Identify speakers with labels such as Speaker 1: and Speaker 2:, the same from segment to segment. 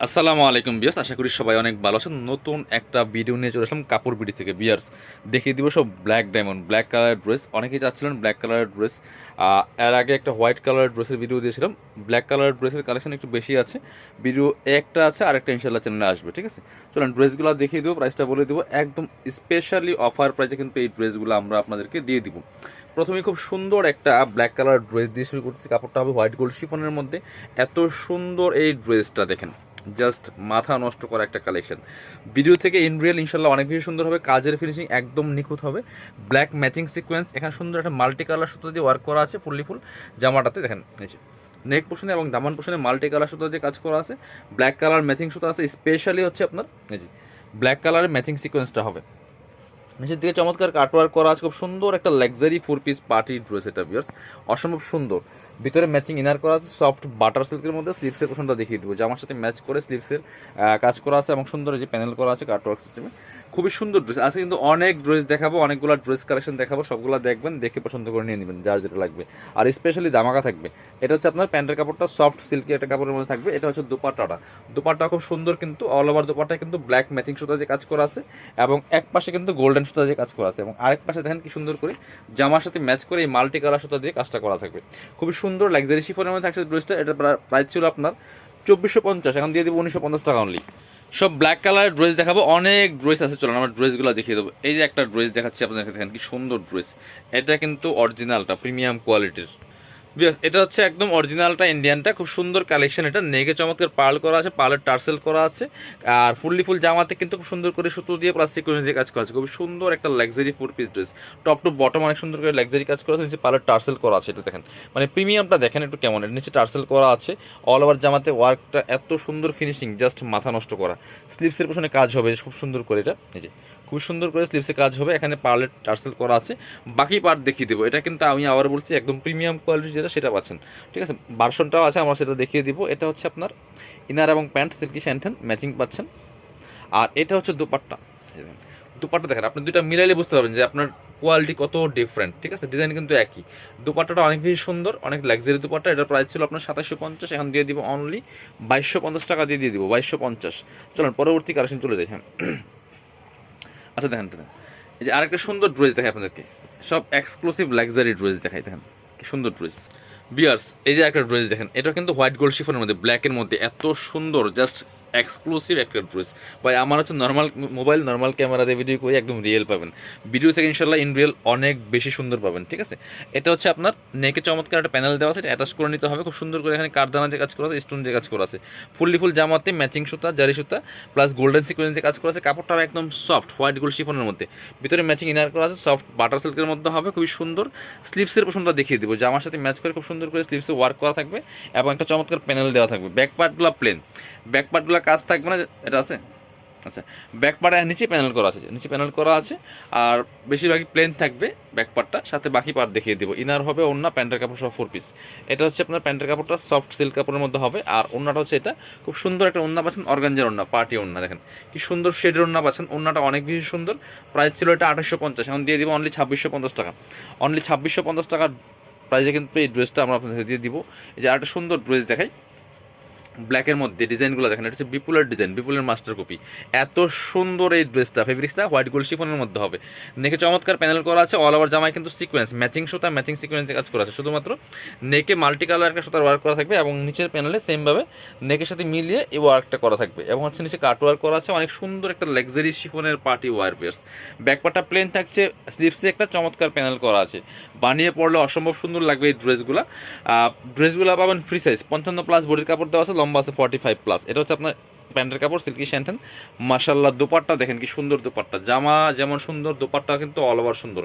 Speaker 1: আসসালামু আলাইকুম বিয়ার্স, আশা করি সবাই অনেক ভালো আছেন। নতুন একটা ভিডিও নিয়ে চলে আসলাম কাপড় বিডি থেকে বিয়ার্স। দেখিয়ে দিব সব ব্ল্যাক ডায়মন্ড, ব্ল্যাক কালারের ড্রেস। অনেকেই চাচ্ছিলেন ব্ল্যাক কালারের ড্রেস। এর আগে একটা হোয়াইট কালারের ড্রেসের ভিডিও দিয়েছিলাম। ব্ল্যাক কালারের ড্রেসের কালেকশন একটু বেশি আছে, ভিডিও একটা আছে, আরেকটা ইনশাল্লাহ চ্যানেলে আসবে, ঠিক আছে। চলুন ড্রেসগুলো দেখিয়ে দেবো, প্রাইসটা বলে দেবো। একদম স্পেশালি অফার প্রাইসে কিন্তু এই ড্রেসগুলো আমরা আপনাদেরকে দিয়ে দিব। প্রথমে খুব সুন্দর একটা ব্ল্যাক কালার ড্রেস দিয়ে শুরু করতেছি। কাপড়টা হবে হোয়াইট গোল্ড শিফনের মধ্যে। এত সুন্দর এই ড্রেসটা দেখেন, জাস্ট মাথা নষ্ট করা একটা কালেকশন। ভিডিও থেকে ইন রিয়েল ইনশাল্লাহ অনেক বেশি সুন্দর হবে, কাজের ফিনিশিং একদম নিখুঁত হবে। ব্ল্যাক ম্যাচিং সিকোয়েন্স, এখানে সুন্দর একটা মাল্টি কালার সুতো দিয়ে ওয়ার্ক করা আছে ফুললি ফুল জামাটাতে। দেখেন এই যে নেক পোর্শনে এবং দামান পোর্শনে মাল্টি কালার সুতো দিয়ে কাজ করা আছে। ব্ল্যাক কালার ম্যাচিং সুতো আছে, স্পেশালি হচ্ছে আপনার এই যে ব্ল্যাক কালারের ম্যাচিং সিকোয়েন্সটা হবে। নিচের দিকে চমৎকার কাটওয়ার্ক করা আছে, খুব সুন্দর একটা লাক্সারি 4 পিস পার্টি ড্রেস এটা ভিউয়ার্স, অসম্ভব সুন্দর। ভিতরে ম্যাচিং ইনার করা আছে সফট বাটার সিল্কের মধ্যে। স্লিপসের পোর্শনটা দেখিয়ে দেবো, জামার সাথে ম্যাচ করে স্লিপসের কাজ করা আছে এবং সুন্দর যে প্যানেল করা আছে কাটওয়ার্ক সিস্টেমে। খুবই সুন্দর ড্রেস আছে, কিন্তু অনেক ড্রেস দেখাবো, অনেকগুলো ড্রেস কালেকশন দেখাবো, সবগুলো দেখবেন, দেখে পছন্দ করে নিয়ে নেবেন যার যেটা লাগবে। আর স্পেশালি দামাকা থাকবে। এটা হচ্ছে আপনার প্যান্টের কাপড়টা সফট সিল্কি একটা কাপড়ের মধ্যে থাকবে। এটা হচ্ছে দুপাট্টাটা, দুপাট্টা খুব সুন্দর, কিন্তু অল ওভার দুপাট্টায় কিন্তু ব্ল্যাক ম্যাচিং সুতা দিয়ে কাজ করা আছে এবং এক পাশে কিন্তু গোল্ডেন সুতা দিয়ে কাজ করা আছে এবং আরেক পাশে দেখেন কি সুন্দর করে জামার সাথে ম্যাচ করে এই মাল্টি কালার সুতা দিয়ে কাজটা করা থাকবে। খুবই সুন্দর লাক্সারি শিফনের মধ্যে থাকছে ড্রেসটা। এটা প্রাইস ছিল আপনার 2450, এখন দিয়ে দেবো 1950 টাকা অনলি। সব ব্ল্যাক কালারের ড্রেস দেখাবো, অনেক ড্রেস আছে, চলুন আমরা ড্রেসগুলো দেখিয়ে দেবো। এই যে একটা ড্রেস দেখাচ্ছি আপনাদেরকে, দেখেন কি সুন্দর ড্রেস। এটা কিন্তু অরিজিনালটা প্রিমিয়াম কোয়ালিটির। বিকজ এটা হচ্ছে একদম অরিজিনালটা ইন্ডিয়ানটা, খুব সুন্দর কালেকশন। এটা নেকে চমৎকার পার্ল করা আছে, পার্লের টার্সেল করা আছে। আর ফুললি ফুল জামাতে কিন্তু খুব সুন্দর করে সুতো দিয়ে প্লাস সিকোয়েন্স দিয়ে কাজ করা আছে। খুব সুন্দর একটা luxury 4 piece dress, top to bottom অনেক সুন্দর করে লাক্সারি কাজ করা আছে। নিচে পার্লের টার্সেল করা আছে, এটা দেখেন মানে প্রিমিয়ামটা দেখেন একটু কেমন। এর নিচে টার্সেল করা আছে, অল ওভার জামাতে ওয়ার্কটা এত সুন্দর ফিনিশিং, জাস্ট মাথা নষ্ট করা। স্লিপসের পেছনে কাজ হবে খুব সুন্দর করে, এটা এই যে খুব সুন্দর করে স্লিপসে কাজ হবে, এখানে পার্লের টার্সেল করা আছে। বাকি পার্ট দেখিয়ে দেবো। এটা কিন্তু আমি আবার বলছি একদম প্রিমিয়াম কোয়ালিটি যেটা সেটা পাচ্ছেন, ঠিক আছে। ভার্সনটাও আছে, আমরা সেটা দেখিয়ে দিব। এটা হচ্ছে আপনার ইনার এবং প্যান্ট সিল্কি স্যান্টেন ম্যাচিং পাচ্ছেন। আর এটা হচ্ছে দুপাট্টা। দুপাট্টা দেখেন, আপনি দুইটা মিলাইলে বুঝতে পারবেন যে আপনার কোয়ালিটি কত ডিফারেন্ট, ঠিক আছে। ডিজাইন কিন্তু একই। দুপাট্টাটা অনেক বেশি সুন্দর, অনেক লাক্সারি দুপাট্টা। এটার প্রাইস ছিল আপনার 2750, এখন দিয়ে দিব অনলি 2250 টাকা দিয়ে দিব, 2250। চলুন পরবর্তী কালেকশন চলে যাই। হ্যাঁ আচ্ছা দেখেন এই যে আরেকটা সুন্দর ড্রেস দেখাই আপনাদেরকে, সব এক্সক্লুসিভ লাক্সারি ড্রেস দেখাই। দেখেন কি সুন্দর ড্রেস বিয়ার্স। এই যে একটা ড্রেস দেখেন, এটা কিন্তু হোয়াইট গোল্ড শিফনের মধ্যে ব্ল্যাকের মধ্যে এত সুন্দর, জাস্ট এক্সক্লুসিভ একটা ড্রেস। ভাই আমার হচ্ছে নর্মাল মোবাইল নর্মাল ক্যামেরা দিয়ে ভিডিও করে একদম রিয়েল পাবেন, ভিডিও থেকে ইনশাল্লাহ ইন রিয়েল অনেক বেশি সুন্দর পাবেন, ঠিক আছে। এটা হচ্ছে আপনার নেকে চমৎকার একটা প্যানেল দেওয়া আছে, এটা অ্যাটাচ করে নিতে হবে। খুব সুন্দর করে এখানে কারদানা দিয়ে কাজ করা আছে, স্টোন দিয়ে কাজ করা আছে। ফুললি ফুল জামাতে ম্যাচিং সুতা, জারি সুতা প্লাস গোল্ডেন সিকোয়েন্স দিয়ে কাজ করা আছে। কাপড়টা একদম সফট হোয়াইট গোল্ড শিফনের মধ্যে, ভিতরে ম্যাচিং ইনার করা আছে সফট বাটার সিল্কের মধ্যে হবে, খুবই সুন্দর। স্লিপসের পোর্শনটা দেখিয়ে দিব, জামার সাথে ম্যাচ করে খুব সুন্দর করে স্লিপসে ওয়ার্ক করা থাকবে এবং একটা চমৎকার প্যানেল দেওয়া থাকবে। ব্যাক পার্টগুলো প্লেন, ব্যাক পার্টগুলো কাজ থাকবে না, এটা আছে। আচ্ছা ব্যাক পার্ট নিচে প্যানেল করা আছে, নিচে প্যানেল করা আছে। আর বেশিরভাগই প্লেন থাকবে ব্যাক পার্টটা, সাথে বাকি পার্ট দেখিয়ে দেবো। ইনার হবে ওন্না, প্যান্টের কাপড় সব 4 পিস। এটা হচ্ছে আপনার প্যান্টের কাপড়টা সফট সিল্ক কাপড়ের মধ্যে হবে। আর ওন্নাটা হচ্ছে এটা, খুব সুন্দর একটা ওন্না পাচ্ছেন, অর্গানজার ওন্না, পার্টি ওন্না। দেখেন কি সুন্দর শেডের ওন্না পাচ্ছেন, ওন্নাটা অনেক বেশি সুন্দর। প্রাইস ছিল এটা 2850, এখন দিয়ে দিব অনলি 2650 টাকা। অনলি 2650 টাকার প্রাইসে কিন্তু এই ড্রেসটা আমরা আপনাদের দিয়ে দিব। এই যে আরেকটা সুন্দর ড্রেস দেখাই ব্ল্যাকের মধ্যে, ডিজাইনগুলো দেখেন, এটা হচ্ছে বিপুলের ডিজাইন, বিপুলের মাস্টার কপি। এত সুন্দর এই ড্রেসটা, ফেব্রিক্সটা হোয়াইট গোল্ড শিফনের মধ্যে হবে। নেকে চমৎকার প্যানেল করা আছে, অল ওভার জামায় কিন্তু সিকোয়েন্স ম্যাচিং সুতা, ম্যাচিং সিকোয়েন্সে কাজ করা আছে। শুধুমাত্র নেকে মাল্টি কালার একটা সুতার ওয়ার্ক করা থাকবে এবং নিচের প্যানেলে সেমভাবে নেকের সাথে মিলিয়ে এই ওয়ার্কটা করা থাকবে এবং হচ্ছে নিচে কাট ওয়ার্ক করা আছে। অনেক সুন্দর একটা লাক্সারি শিফনের পার্টি ওয়ার পিয়ার্স। ব্যাকপার্টটা প্লেন থাকছে, স্লিপসে একটা চমৎকার প্যানেল করা আছে। বানিয়ে পড়লে অসম্ভব সুন্দর লাগবে এই ড্রেসগুলো। ড্রেসগুলো পাবেন ফ্রি সাইজ, 55+ বডির কাপড় দেওয়া আছে, লম্বা আছে 45+। এটা হচ্ছে আপনার প্যান্টের কাপড় সিল্কি স্যান্টেন। মাশাল্লাহ দোপাট্টা দেখেন কি সুন্দর দোপাট্টা, জামা যেমন সুন্দর দোপাট্টা কিন্তু অল ওভার সুন্দর।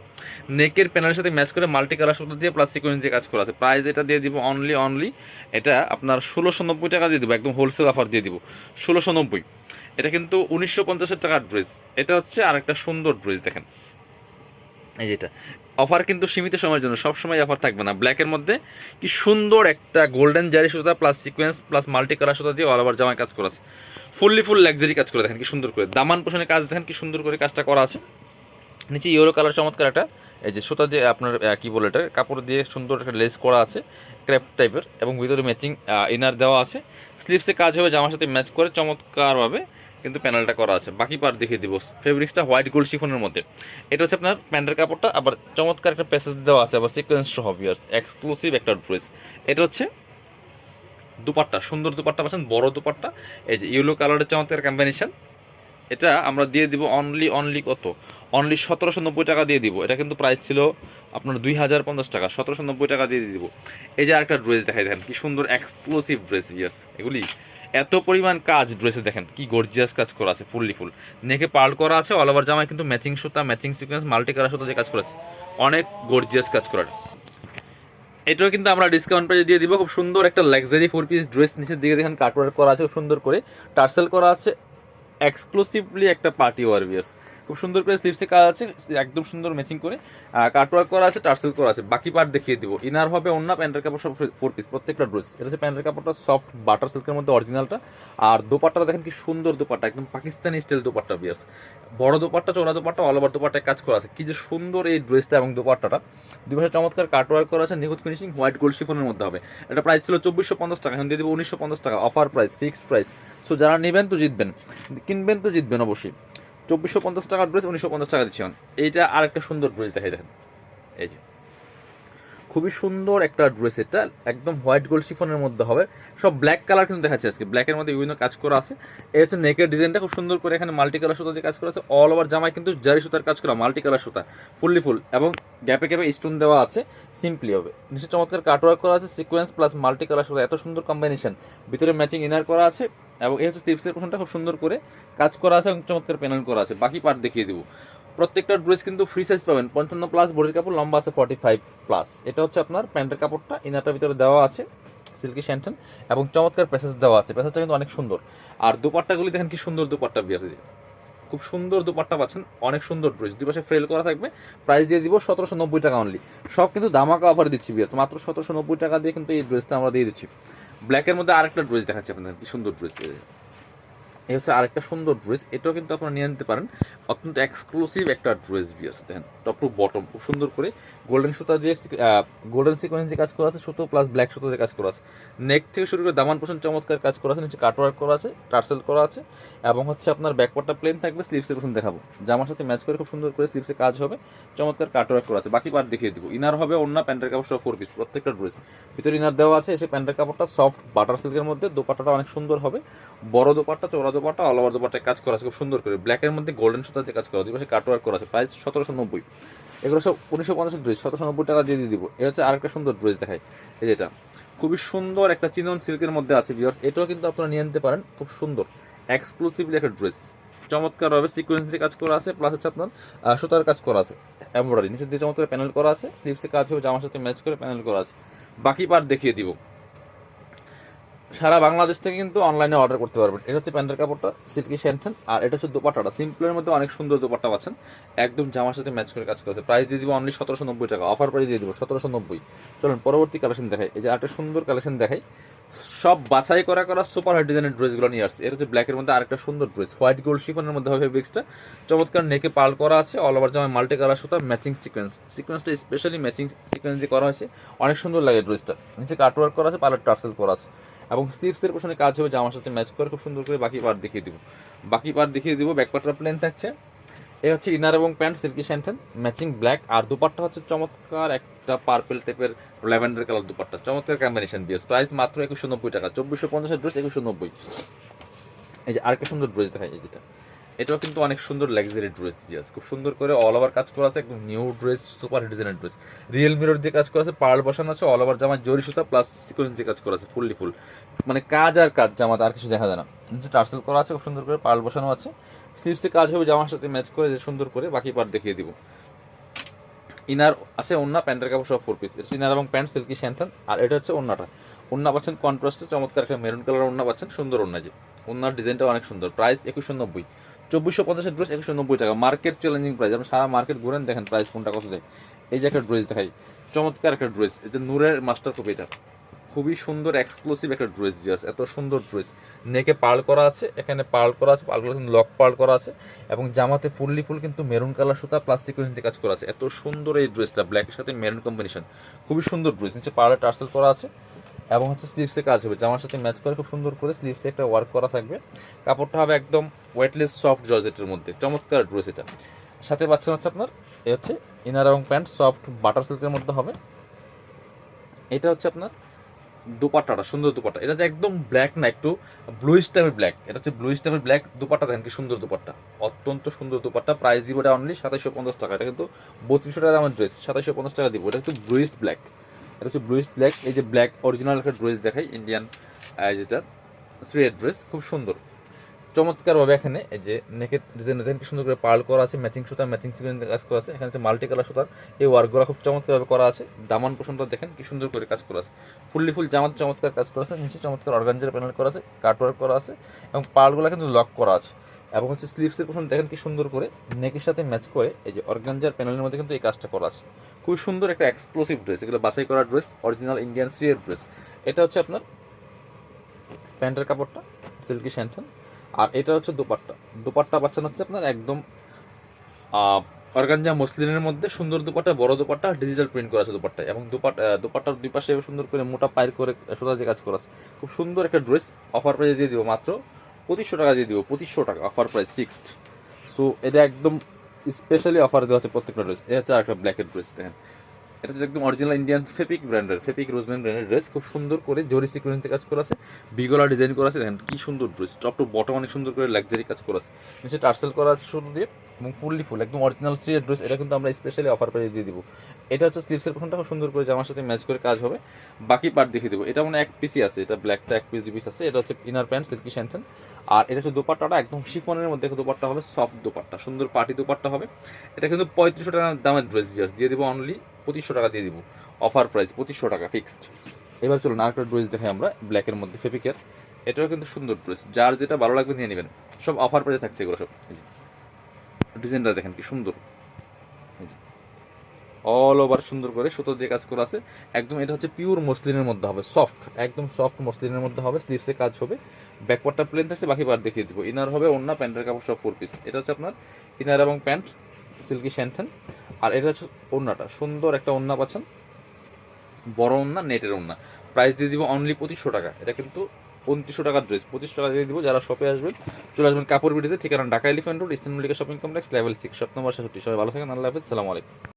Speaker 1: নেকের প্যানেলের সাথে ম্যাচ করে মাল্টি কালার সুতো দিয়ে প্লাস সিকোয়েন্স দিয়ে কাজ করা আছে। প্রাইস এটা দিয়ে দিব অনলি এটা আপনার 1690 টাকা দিয়ে দিব, একদম হোলসেল অফার দিয়ে দিব 1690। এটা কিন্তু 1950 টাকার ড্রেস। এটা হচ্ছে আরেকটা সুন্দর ড্রেস দেখেন, এই যেটা অফার কিন্তু সীমিত সময়ের জন্য, সব সময় অফার থাকবে না। ব্ল্যাকের মধ্যে কি সুন্দর একটা গোল্ডেন জারি সুতা plus sequence plus multi colour সুতা দিয়ে অল ওভার জামায় কাজ করা আছে। ফুললি ফুল লাক্সারি কাজ করে দেখেন কি সুন্দর করে, দামান পোষণে কাজ দেখেন কি সুন্দর করে কাজটা করা আছে। নিচে ইউরো কালার চমৎকার একটা এই যে সুতা দিয়ে আপনার কী বলে এটা কাপড় দিয়ে সুন্দর একটা লেস করা আছে ক্র্যাপ টাইপের, এবং ভিতরে ম্যাচিং ইনার দেওয়া আছে। স্লিভসে কাজ হবে জামার সাথে ম্যাচ করে চমৎকারভাবে কিন্তু প্যানেলটা করা আছে। বাকি পার্ট দেখিয়ে দিব। ফেব্রিক্সটা হোয়াইট গোল্ড শিফনের মধ্যে। এটা হচ্ছে আপনার প্যান্টের কাপড়টা, আবার চমৎকার একটা প্যাসেজ দেওয়া আছে, আবার সিকোয়েন্স সহ ভিউয়ার্স এক্সক্লুসিভ একটা ড্রেস। এটা হচ্ছে দুপাট্টা, সুন্দর দুপাট্টা পাচ্ছেন, বড় দুপাট্টা। এই যে ইয়েলো কালারের চমৎকার কম্বিনেশন। এটা আমরা দিয়ে দিব অনলি কত, অনলি 1790 টাকা দিয়ে দিব। এটা কিন্তু প্রাইস ছিল আপনার 2050 টাকা, 1790 টাকা দিয়ে দিব। এই যে আরেকটা ড্রেস দেখাই, দেখেন কি সুন্দর এক্সক্লুসিভ ড্রেস। ইয়েস, এগুলি এত পরিমাণ কাজ ড্রেসে, দেখেন কি গর্জিয়াস কাজ করা আছে, ফুল নেকে পার্ল করা আছে, অল ওভার জামায় কিন্তু ম্যাচিং সুতা, ম্যাচিং সিকোয়েন্স, মাল্টি কালার সুতা দিয়ে কাজ করা আছে, অনেক গর্জিয়াস কাজ করার। এটাও কিন্তু আমরা ডিসকাউন্ট প্রাইসে দিয়ে দিব। খুব সুন্দর একটা লাক্সারি 4 পিস ড্রেস, নিচের দিকে দেখেন কাটওয়ার্ক করা আছে, খুব সুন্দর করে টার্সেল করা আছে, এক্সক্লুসিভলি একটা পার্টি ওয়ার ভিউয়ার্স। খুব সুন্দর করে স্লিভসে কাজ আছে, একদম সুন্দর ম্যাচিং করে কাটওয়ার্ক করা আছে, টার্সেল করা আছে। বাকি পার্ট দেখিয়ে দিব। ইনার হবে অন্য, প্যান্টের কাপড় সব 4 পিস প্রত্যেকটা ড্রেস। এটা হচ্ছে প্যান্টের কাপড়টা সফট বাটার সিল্কের মধ্যে অরিজিনালটা। আর দোপাট্টাটা দেখেন কি সুন্দর দোপাট্টা, একদম পাকিস্তানি স্টাইল দোপাট্টা ভিউয়ার্স। বড় দোপাট্টা, চওড়া দোপাট্টা, অল ওভার দোপাট্টায় কাজ করা আছে। কি যে সুন্দর এই ড্রেসটা এবং দোপাট্টাটা, দুই পাশে চমৎকার কাটওয়ার্ক করা আছে, নিখুঁত ফিনিশিং, হোয়াইট গোল্ড শিফনের মধ্যে হবে। এটা প্রাইস ছিল 2450 টাকা, এখন দিয়ে দেবো 1950 টাকা, offer price, fixed price. So যারা নেবেন তো জিতবেন, কিনবেন তো জিতবেন অবশ্যই। 2450 টাকার ড্রেস 1950 টাকা দিচ্ছি। এইটা আরেকটা সুন্দর ড্রেস দেখাই, দেখেন এই যে খুবই সুন্দর একটা ড্রেস। এটা একদম হোয়াইট গোল্ড শিফনের মধ্যে হবে, সব ব্ল্যাক কালার কিন্তু দেখাচ্ছে আজকে, ব্ল্যাকের মধ্যে বিভিন্ন কাজ করা আছে। এই হচ্ছে নেকের ডিজাইনটা, খুব সুন্দর করে এখানে মাল্টি কালার সুতা দিয়ে কাজ করা আছে, অল ওভার জামায় কিন্তু জারি সুতার কাজ করা, মাল্টি কালার সুতা, ফুল, এবং গ্যাপে গ্যাপে স্টোন দেওয়া আছে, সিম্পলি হবে। নিচে চমৎকার কাটওয়ার্ক করা আছে, সিকোয়েন্স প্লাস মাল্টি কালার সুতা, এত সুন্দর কম্বিনেশন, ভিতরে ম্যাচিং ইনার করা আছে, এবং এই হচ্ছে স্লিভসের পোর্শনটা খুব সুন্দর করে কাজ করা আছে এবং চমৎকার প্যানেল করা আছে। বাকি পার্ট দেখিয়ে দেবো। প্রত্যেকটা ড্রেস কিন্তু ফ্রি সাইজ পাবেন, 55+ বডির কাপড়, লম্বা আছে 45+। এটা হচ্ছে আপনার প্যান্টের কাপড়টা, ইনারটার ভিতরে দেওয়া আছে সিল্কি শ্যান্টন, এবং চমৎকার প্যাসেজ দেওয়া আছে, প্যাসেজটা কিন্তু অনেক সুন্দর। আর দুপাট্টাগুলি দেখেন কি সুন্দর দুপাট্টা আছে, খুব সুন্দর দুপাট্টা পাচ্ছেন, অনেক সুন্দর ড্রেস, দুই পাশে ফ্রেল করা থাকবে। প্রাইস দিয়ে দিব 1790 টাকা অনলি। সব কিন্তু ধামাকা অফার দিচ্ছি বিয়াস, মাত্র 1790 টাকা দিয়ে কিন্তু এই ড্রেসটা আমরা দিয়ে দিচ্ছি। ব্ল্যাকের মধ্যে আরেকটা ড্রেস দেখাচ্ছি আপনাদের, কি সুন্দর ড্রেস। এই হচ্ছে আরেকটা সুন্দর ড্রেস, এটাও কিন্তু আপনারা নিয়ে নিতে পারেন, অত্যন্ত এক্সক্লুসিভ একটা ড্রেস ভিউয়ার্স। দেখেন টপ টু বটম খুব সুন্দর করে গোল্ডেন সুতা দিয়ে, গোল্ডেন সিকোয়েন্স দিয়ে কাজ করা আছে, সুতো প্লাস ব্ল্যাক সুতো দিয়ে কাজ করা আছে। নেক থেকে শুরু করে দামান পোর্শন চমৎকার কাজ করা আছে, নিচে কাটওয়ার্ক করা আছে, টার্সেল করা আছে, এবং হচ্ছে আপনার ব্যাকপার্টটা প্লেন থাকবে, স্লিভসের পোর্শন দেখাবো, জামার সাথে ম্যাচ করে খুব সুন্দর করে স্লিভসে কাজ হবে, চমৎকার কাটওয়ার্ক করা আছে। বাকি পার্ট দেখিয়ে দিব। ইনার হবে অন্য, প্যান্টের কাপড় সব 4 পিস প্রত্যেকটা ড্রেস, ভিতরে ইনার দেওয়া আছে। এসে প্যান্টের কাপড়টা সফট বাটার সিল্কের মধ্যে, দোপাট্টাটা অনেক সুন্দর হবে, বড় দোপাট্টা, চওড়া দোপাট্টা, অল ওভার দোপাট্টায় কাজ করা আছে খুব সুন্দর করে, ব্ল্যাকের মধ্যে গোল্ডেন সুতাতে কাজ করা, দুই পাশে কাটওয়ার্ক করা আছে। প্রাইস 1790। এগুলো সব 1950 ড্রেস, 1790 টাকা দিয়ে দিব। এটা হচ্ছে আরেকটা সুন্দর ড্রেস দেখাই, এই যেটা খুবই সুন্দর একটা চিনন সিল্কের মধ্যে আছে ভিউয়ার্স। এটাও কিন্তু আপনারা নিয়ে নিতে পারেন, খুব সুন্দর এক্সক্লুসিভলি একটা ড্রেস, চমৎকার হবে, সিকোয়েন্স দিয়ে কাজ করা আছে, প্লাস হচ্ছে আপনার সুতার কাজ করা আছে, এমব্রয়ডারি, নিচের দিয়ে চমৎকার প্যানেল করা আছে, স্লিভসে কাজ হবে, জামার সাথে ম্যাচ করে প্যানেল করা আছে। বাকি পার্ট দেখিয়ে দিব। সারা বাংলাদেশ থেকে কিন্তু অনলাইনে অর্ডার করতে পারবেন। এটা হচ্ছে প্যান্টের কাপড়টা সিল্কি শ্যান্টন, আর এটা হচ্ছে দোপাট্টাটা সিম্পলের মধ্যে অনেক সুন্দর দোপাট্টা পাচ্ছেন, একদম জামার সাথে ম্যাচ করে কাজ করেছে। প্রাইস দিয়ে দিব অনলি 1790 টাকা, অফার প্রাইস দিয়ে দিব 1790। চলুন পরবর্তী কালেকশন দেখাই। এই যে একটা সুন্দর কালেকশন দেখাই, সব বাছাই করা সুপার হাই ডিজাইনের ড্রেসগুলো নিয়ে আসছে। এটা হচ্ছে ব্ল্যাকের মধ্যে আরেকটা সুন্দর ড্রেস, হোয়াইট গোল্ড শিফনের মধ্যে হবে ফেব্রিক্সটা, চমৎকার নেকে পার্ল করা আছে, অল ওভার জামায় মাল্টি কালার সুতা, ম্যাচিং সিকোয়েন্সটা স্পেশালি ম্যাচিং সিকোয়েন্স দিয়ে করা হয়েছে, অনেক সুন্দর লাগে ড্রেসটা। নিচে কাটওয়ার্ক করা আছে, পার্লার টার্সেল করা আছে, এবং স্লিভসের পোর্শনে কাজ হবে, জামার সাথে ম্যাচ করে খুব সুন্দর করে। বাকি পার্ট দেখিয়ে দিব। ব্যাক পার্টটা প্লেন থাকছে। এই হচ্ছে ইনার এবং প্যান্ট সিল্কি শ্যান্টন, ম্যাচিং ব্ল্যাক, আর দুপাট্টা হচ্ছে চমৎকার একটা পার্পল টাইপের ল্যাভেন্ডার কালার দুপাট্টা, চমৎকার কম্বিনেশন বিয়াস। প্রাইস মাত্র 2190 টাকা, 2450 ড্রেস 2190। এই যে আরেকটা সুন্দর ড্রেস দেখাই, এই যেটা, এটাও কিন্তু অনেক সুন্দর লাক্সারি ড্রেস বিয়াস, খুব সুন্দর করে অল ওভার কাজ করা আছে, একদম নিউ ড্রেস, সুপার ডিজাইনের ড্রেস, রিয়েল মিরর দিয়ে কাজ করা আছে, পার্ল বসানো আছে, অল ওভার জামা জরি সুতা প্লাস সিকোয়েন্স দিয়ে কাজ করা আছে, ফুল, মানে কাজ আর কাজ, জামাতে আর কিছু দেখা যায় না। নিচে টার্সেল করা আছে, খুব সুন্দর করে পার্ল বসানো আছে, স্লিভসে কাজ হবে, জামার সাথে ম্যাচ করে সুন্দর করে। বাকি পার্ট দেখিয়ে দিব। ইনার আছে ওন্না, প্যান্টের কাপড় সব 4 পিস, এটা ইনার এবং প্যান্ট সিল্কি শ্যান্টন। আর এটা হচ্ছে ওন্নাটা, ওন্না পাচ্ছেন কন্ট্রাস্টে, চমৎকার একটা মেরুন কালার ওন্না পাচ্ছেন, সুন্দর ওন্না, যে ওন্নার ডিজাইনটা অনেক সুন্দর। প্রাইস 2190, 2450 ড্রেস 2190 টাকা, মার্কেট চ্যালেঞ্জিং প্রাইস। আপনি সারা মার্কেট ঘুরেন, দেখেন প্রাইস কোনটা কত দেয়। এই যে একটা ড্রেস দেখাই, চমৎকার একটা ড্রেস, এই যে নূরের মাস্টার কপি, এটা খুবই সুন্দর এক্সক্লুসিভ একটা ড্রেস ভিউয়ার্স, এত সুন্দর ড্রেস। নেকে পার্ল করা আছে, এখানে পার্ল করা আছে, পার্লগুলো কিন্তু লক পার্ল করা আছে, এবং জামাতে ফুললি ফুল কিন্তু মেরুন কালার সুতা প্লাস সিকোয়েন্স দিয়ে কাজ করা আছে। এত সুন্দর এই ড্রেসটা, ব্ল্যাকের সাথে মেরুন কম্বিনেশন, খুবই সুন্দর ড্রেস। নিচে পার্লে টার্সেল করা আছে এবং হচ্ছে স্লিভসে কাজ হবে, জামার সাথে ম্যাচ করে খুব সুন্দর করে স্লিভসে একটা ওয়ার্ক করা থাকবে। কাপড়টা হবে একদম ওয়েটলেস সফট জর্জেটের মধ্যে, চমৎকার ড্রেস এটা। সাথে পাচ্ছেন হচ্ছে আপনার এ হচ্ছে ইনার এবং প্যান্ট সফট বাটার সিল্কের মধ্যে হবে। এটা হচ্ছে আপনার দুপাট্টাটা, সুন্দর দুপাট্টা, এটা যে একদম ব্ল্যাক না, একটু ব্লুইশ টাইপের ব্ল্যাক, এটা হচ্ছে ব্লুইশ টাইপের ব্ল্যাক দুপাট্টা। দেখেন কি সুন্দর দুপাট্টা, অত্যন্ত সুন্দর দুপাট্টা। প্রাইস দিব এটা অনলি 2750 টাকা। এটা কিন্তু 3200 টাকা আমার ড্রেস, 2750 টাকা দিব। এটা কিন্তু ব্লুইশ ব্ল্যাক, এটা হচ্ছে ব্লুইশ ব্ল্যাক। এই যে ব্ল্যাক অরিজিনাল একটা ড্রেস দেখাই, ইন্ডিয়ান যেটা থ্রেড ড্রেস, খুব সুন্দর চমৎকারভাবে এখানে এই যে নেকের ডিজাইন দেখেন কি সুন্দর করে পার্ল করা আছে, ম্যাচিং সুতা ম্যাচিং সিকোয়েন্স কাজ করা আছে। এখানে মাল্টি কালার সুতার এই ওয়ার্কগুলো খুব চমৎকারভাবে করা আছে। দামান পোষণটা দেখেন কি সুন্দর করে কাজ করা আছে, ফুললি ফুল জামাত চমৎকার কাজ করা আছে। নিচে চমৎকার অর্গানজার প্যানেল করা আছে, কাট ওয়ার্ক করা আছে, এবং পার্লগুলো কিন্তু লক করা আছে। এবং হচ্ছে স্লিভসের পোষণ দেখেন কি সুন্দর করে নেকের সাথে ম্যাচ করে এই যে অর্গানজার প্যানেলের মধ্যে কিন্তু এই কাজটা করা আছে। খুব সুন্দর একটা এক্সক্লুসিভ ড্রেস, এগুলো বাছাই করা ড্রেস, অরিজিনাল ইন্ডিয়ান সিরিয়ার ড্রেস। এটা হচ্ছে আপনার প্যান্টের কাপড়টা সিল্কি শ্যান্টন, আর এটা হচ্ছে দুপাট্টা। দুপাট্টা পাচ্ছেন হচ্ছে আপনার একদম অর্গানজা মসলিনের মধ্যে সুন্দর দুপাট্টা, বড় দুপাট্টা, ডিজিটাল প্রিন্ট করা আছে দুপাট্টায়, এবং দুপাট্টার দুই পাশে সুন্দর করে মোটা পায়ের করে সুতা দিয়ে কাজ করা আছে। খুব সুন্দর একটা ড্রেস, অফার প্রাইসে দিয়ে দিব মাত্র 2500 টাকা দিয়ে দিব, 2500 টাকা অফার প্রাইস ফিক্সড। সো এটা একদম স্পেশালি অফার দেওয়া আছে প্রত্যেকটা ড্রেস। এটা হচ্ছে আরেকটা ব্ল্যাকের ড্রেস দেখেন, এটা হচ্ছে একদম অরিজিনাল ইন্ডিয়ান ফেপিক ব্র্যান্ডের, ফেপিক রোজম্যান ব্র্যান্ডের ড্রেস। খুব সুন্দর করে জরি সিকোয়েন্সে কাজ করা আছে, বিগলা ডিজাইন করা আছে। দেখেন কি সুন্দর ড্রেস, টপ টু বটম অনেক সুন্দর করে লাক্সারি কাজ করা আছে। নিচে টার্সেল করা আছে শুরু দিয়ে, এবং ফুললি ফুল একদম অরিজিনাল সিরিয়ার ড্রেস। এটা কিন্তু আমরা স্পেশালি অফার প্রাইসে দিয়ে দিব। এটা হচ্ছে স্লিভসের পোর্শনটা খুব সুন্দর করে জামার সাথে ম্যাচ করে কাজ হবে। বাকি পার্ট দেখিয়ে দেবো। এটা মানে এক পিসই আছে, এটা ব্ল্যাকটা এক পিস দুই পিস আছে। এটা হচ্ছে ইনার প্যান্ট সিল্কি শ্যান্টন, আর এটা হচ্ছে দোপাট্টাটা একদম শিফনের মধ্যে দোপাট্টা হবে, সফট দোপাট্টা, সুন্দর পার্টি দোপাট্টা হবে। এটা কিন্তু 3500 টাকা দামের ড্রেস বিয়ার্স, দিয়ে দিব অনলি 2500 টাকা দিয়ে দিব, অফার প্রাইস 2500 টাকা ফিক্সড। এবার চলুন আরেকটা ড্রেস দেখাই আমরা ব্ল্যাকের মধ্যে ফেপিকের। এটাও কিন্তু সুন্দর ড্রেস, যার যেটা ভালো লাগবে নিয়ে নেবেন, সব অফার প্রাইসে থাকছে এগুলো সব। এই যে ডিজাইনটা দেখেন কি সুন্দর, এই যে অল ওভার সুন্দর করে সুতো দিয়ে কাজ করা আছে একদম। এটা হচ্ছে পিওর মসলিনের মধ্যে হবে, সফট একদম সফট মসলিনের মধ্যে হবে। স্লিভসে কাজ হবে, ব্যাকপার্টটা প্লেন থাকছে, বাকি পার্ট দেখিয়ে দিব। ইনার হবে ওন্না, প্যান্টের কাপড় সব 4 পিস। এটা হচ্ছে আপনার ইনার এবং প্যান্ট সিল্কি শ্যান্টন, আর এটা হচ্ছে ওন্নাটা, সুন্দর একটা ওন্না পাচ্ছেন, বড় ওন্না, নেটের ওন্না। প্রাইস দিয়ে দিব অনলি 2500 টাকা। এটা কিন্তু 2900 টাকার ড্রেস, 2500 টাকা দিয়ে দিব। যারা শপে আসবেন চলে আসবেন কাপড় বিটিতে, ঠিকানা Dhaka elephant road, eastern Mallika shopping complex, level 6, shop number 66। সবাই ভালো থাকেন, আল্লাহ হাফেজ, সালামু আলাইকুম।